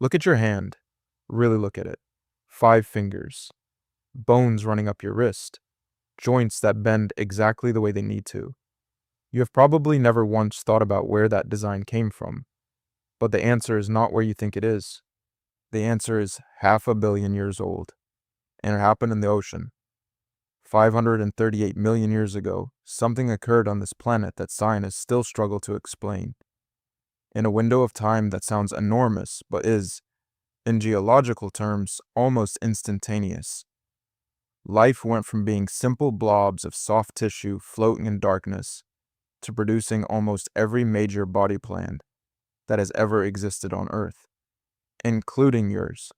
Look at your hand. Really look at it. 5 fingers. Bones running up your wrist. Joints that bend exactly the way they need to. You have probably never once thought about where that design came from, but the answer is not where you think it is. The answer is 500 million years old, and it happened in the ocean. 538 million years ago, something occurred on this planet that scientists still struggle to explain. In a window of time that sounds enormous, but is, in geological terms, almost instantaneous. Life went from being simple blobs of soft tissue floating in darkness to producing almost every major body plan that has ever existed on Earth, including yours.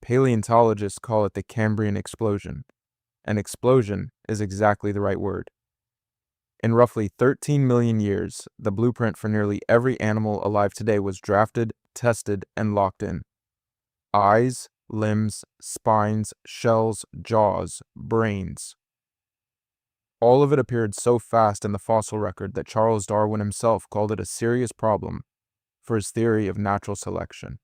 Paleontologists call it the Cambrian explosion, and explosion is exactly the right word. In roughly 13 million years, the blueprint for nearly every animal alive today was drafted, tested, and locked in. Eyes, limbs, spines, shells, jaws, brains. All of it appeared so fast in the fossil record that Charles Darwin himself called it a serious problem for his theory of natural selection.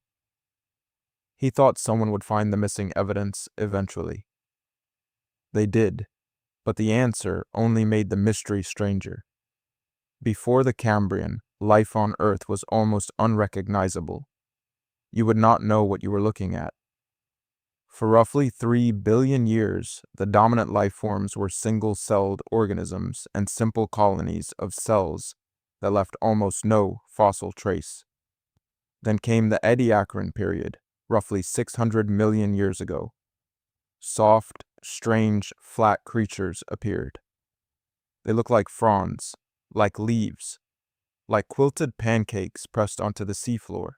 He thought someone would find the missing evidence eventually. They did, but the answer only made the mystery stranger. Before the Cambrian, life on Earth was almost unrecognizable. You would not know what you were looking at. For roughly 3 billion years, the dominant life forms were single-celled organisms and simple colonies of cells that left almost no fossil trace. Then came the Ediacaran period, roughly 600 million years ago. Soft, strange, flat creatures appeared. They looked like fronds, like leaves, like quilted pancakes pressed onto the seafloor.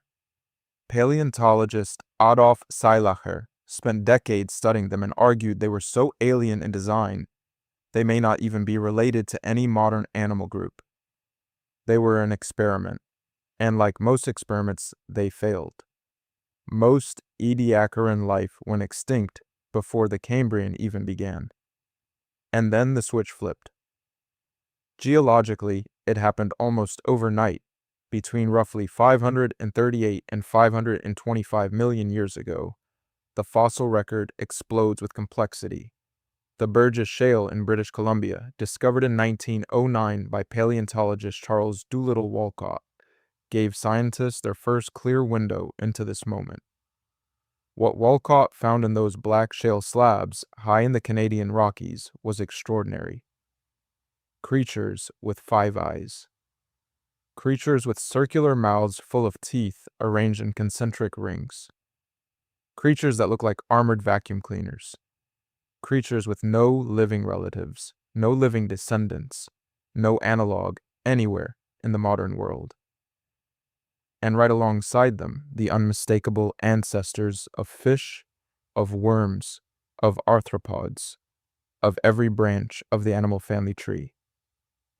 Paleontologist Adolf Seilacher spent decades studying them and argued they were so alien in design, they may not even be related to any modern animal group. They were an experiment, and like most experiments, they failed. Most Ediacaran life went extinct before the Cambrian even began. And then the switch flipped. Geologically, it happened almost overnight, between roughly 538 and 525 million years ago. The fossil record explodes with complexity. The Burgess Shale in British Columbia, discovered in 1909 by paleontologist Charles Doolittle Walcott, gave scientists their first clear window into this moment. What Walcott found in those black shale slabs high in the Canadian Rockies was extraordinary. Creatures with 5 eyes. Creatures with circular mouths full of teeth arranged in concentric rings. Creatures that look like armored vacuum cleaners. Creatures with no living relatives, no living descendants, no analog anywhere in the modern world. And right alongside them, the unmistakable ancestors of fish, of worms, of arthropods, of every branch of the animal family tree.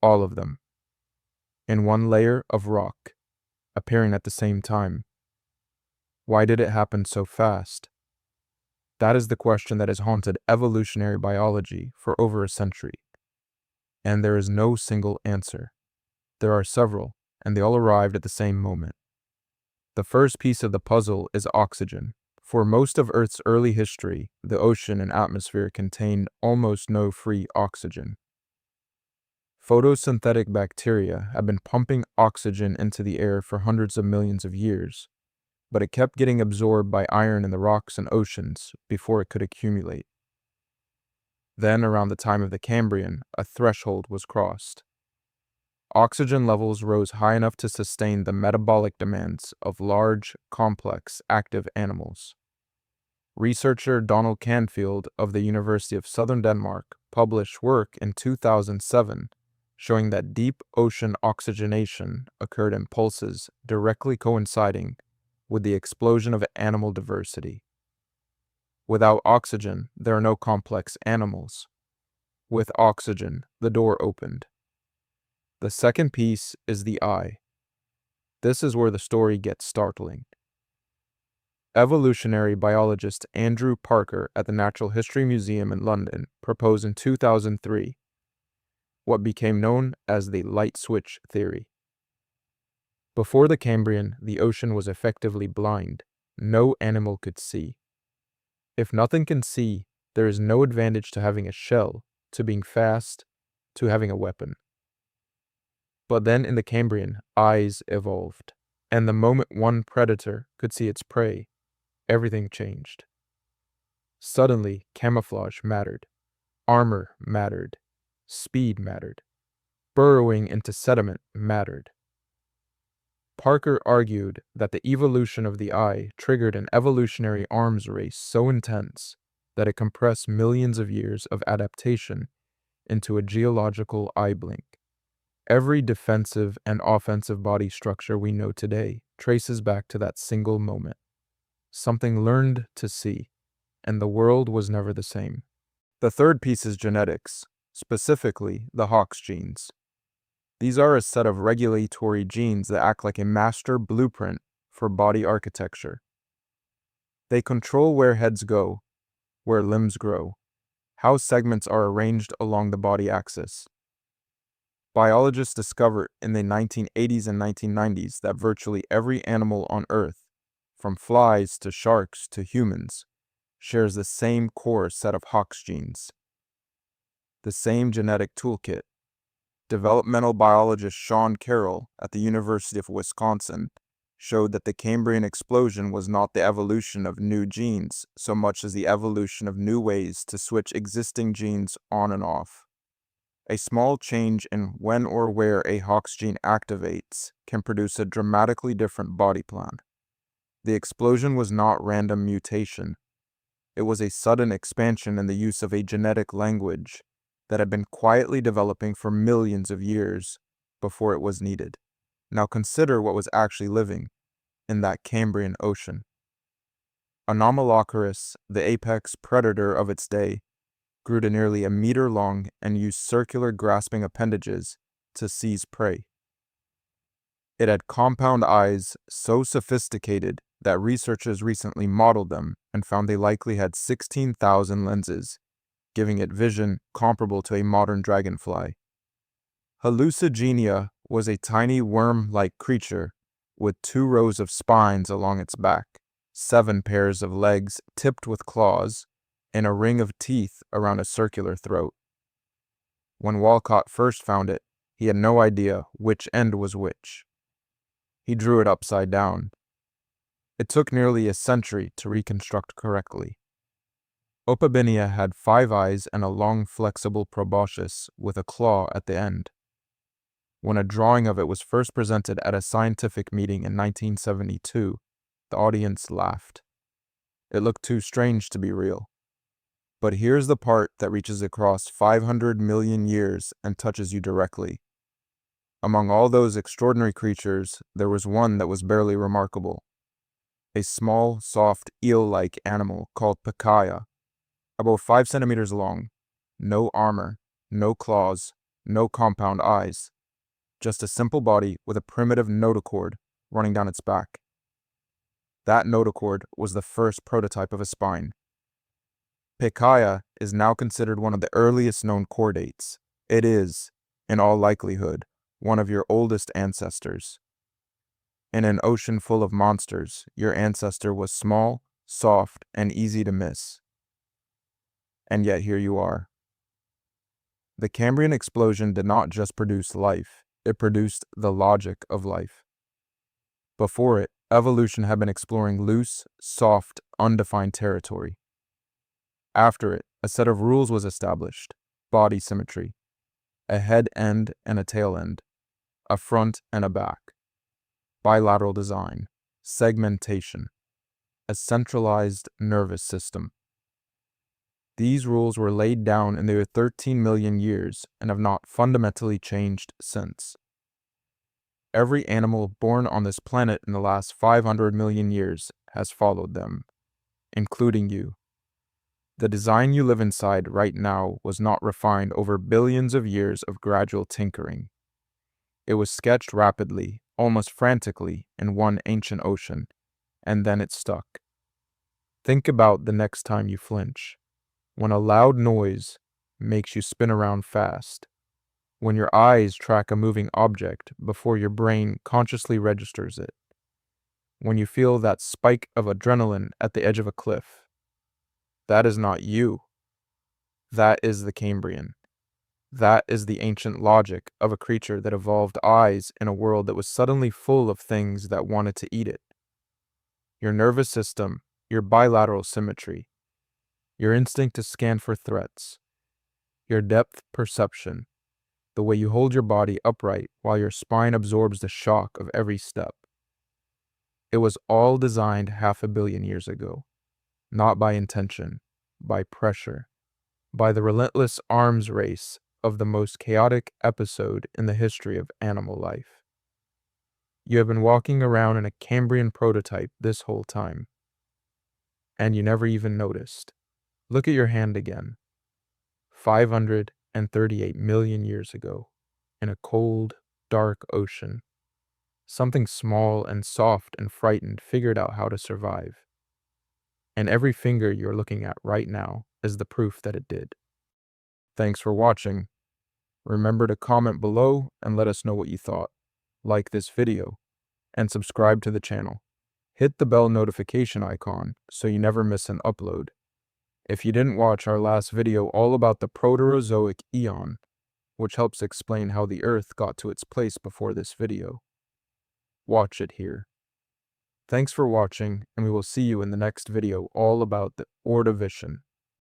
All of them, in one layer of rock, appearing at the same time. Why did it happen so fast? That is the question that has haunted evolutionary biology for over a century. And there is no single answer. There are several, and they all arrived at the same moment. The first piece of the puzzle is oxygen. For most of Earth's early history, the ocean and atmosphere contained almost no free oxygen. Photosynthetic bacteria have been pumping oxygen into the air for hundreds of millions of years, but it kept getting absorbed by iron in the rocks and oceans before it could accumulate. Then, around the time of the Cambrian, a threshold was crossed. Oxygen levels rose high enough to sustain the metabolic demands of large, complex, active animals. Researcher Donald Canfield of the University of Southern Denmark published work in 2007 showing that deep ocean oxygenation occurred in pulses directly coinciding with the explosion of animal diversity. Without oxygen, there are no complex animals. With oxygen, the door opened. The second piece is the eye. This is where the story gets startling. Evolutionary biologist Andrew Parker at the Natural History Museum in London proposed in 2003 what became known as the light switch theory. Before the Cambrian, the ocean was effectively blind. no animal could see. If nothing can see, there is no advantage to having a shell, to being fast, to having a weapon. But then in the Cambrian, eyes evolved, and the moment one predator could see its prey, everything changed. Suddenly, camouflage mattered, armor mattered, speed mattered, burrowing into sediment mattered. Parker argued that the evolution of the eye triggered an evolutionary arms race so intense that it compressed millions of years of adaptation into a geological eye blink. Every defensive and offensive body structure we know today traces back to that single moment. Something learned to see, and the world was never the same. The third piece is genetics, specifically the Hox genes. These are a set of regulatory genes that act like a master blueprint for body architecture. They control where heads go, where limbs grow, how segments are arranged along the body axis. Biologists discovered in the 1980s and 1990s that virtually every animal on Earth, from flies to sharks to humans, shares the same core set of Hox genes. The same genetic toolkit. Developmental biologist Sean Carroll at the University of Wisconsin showed that the Cambrian explosion was not the evolution of new genes so much as the evolution of new ways to switch existing genes on and off. A small change in when or where a Hox gene activates can produce a dramatically different body plan. The explosion was not random mutation. It was a sudden expansion in the use of a genetic language that had been quietly developing for millions of years before it was needed. Now consider what was actually living in that Cambrian ocean. Anomalocaris, the apex predator of its day, grew to nearly a meter long and used circular grasping appendages to seize prey. It had compound eyes so sophisticated that researchers recently modeled them and found they likely had 16,000 lenses, giving it vision comparable to a modern dragonfly. Hallucigenia was a tiny worm-like creature with 2 rows of spines along its back, 7 pairs of legs tipped with claws, and a ring of teeth around a circular throat. When Walcott first found it, he had no idea which end was which. He drew it upside down. It took nearly a century to reconstruct correctly. Opabinia had 5 eyes and a long flexible proboscis with a claw at the end. When a drawing of it was first presented at a scientific meeting in 1972, the audience laughed. It looked too strange to be real. But here's the part that reaches across 500 million years and touches you directly. Among all those extraordinary creatures, there was one that was barely remarkable. A small, soft, eel-like animal called Pikaia, about 5 centimeters long, no armor, no claws, no compound eyes, just a simple body with a primitive notochord running down its back. That notochord was the first prototype of a spine. Pikaia is now considered one of the earliest known chordates. It is, in all likelihood, one of your oldest ancestors. In an ocean full of monsters, your ancestor was small, soft, and easy to miss. And yet here you are. The Cambrian explosion did not just produce life, it produced the logic of life. Before it, evolution had been exploring loose, soft, undefined territory. After it, a set of rules was established: body symmetry, a head end and a tail end, a front and a back, bilateral design, segmentation, a centralized nervous system. These rules were laid down in the 13 million years and have not fundamentally changed since. Every animal born on this planet in the last 500 million years has followed them, including you. The design you live inside right now was not refined over billions of years of gradual tinkering. It was sketched rapidly, almost frantically, in one ancient ocean, and then it stuck. Think about the next time you flinch. When a loud noise makes you spin around fast. When your eyes track a moving object before your brain consciously registers it. When you feel that spike of adrenaline at the edge of a cliff, that is not you. That is the Cambrian. That is the ancient logic of a creature that evolved eyes in a world that was suddenly full of things that wanted to eat it. Your nervous system, your bilateral symmetry, your instinct to scan for threats, your depth perception, the way you hold your body upright while your spine absorbs the shock of every step. It was all designed 500 million years ago, not by intention, by pressure, by the relentless arms race of the most chaotic episode in the history of animal life. You have been walking around in a Cambrian prototype this whole time, and you never even noticed. Look at your hand again. 538 million years ago, in a cold, dark ocean, something small and soft and frightened figured out how to survive. And every finger you're looking at right now is the proof that it did. Thanks for watching. Remember to comment below and let us know what you thought. Like this video, and subscribe to the channel. Hit the bell notification icon so you never miss an upload. If you didn't watch our last video all about the Proterozoic Eon, which helps explain how the Earth got to its place before this video, watch it here. Thanks for watching, and we will see you in the next video all about the Ordovician.